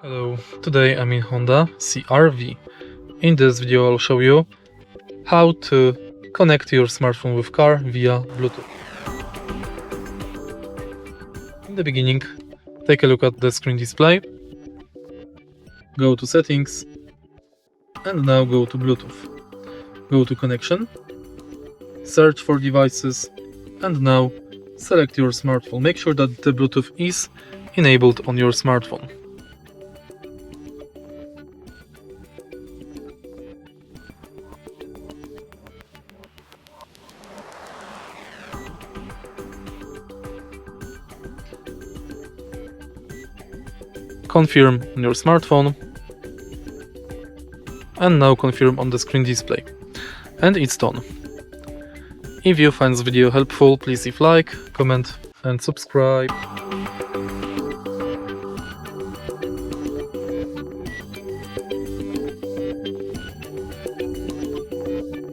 Hello, today I'm in Honda CR-V. In this video I'll show you how to connect your smartphone with car via Bluetooth. In the beginning, take a look at the screen display, go to settings, and now go to Bluetooth. Go to connection, search for devices, and now select your smartphone. Make sure that the Bluetooth is enabled on your smartphone. Confirm on your smartphone, and now confirm on the screen display, and it's done. If you find this video helpful, please leave like, comment and subscribe.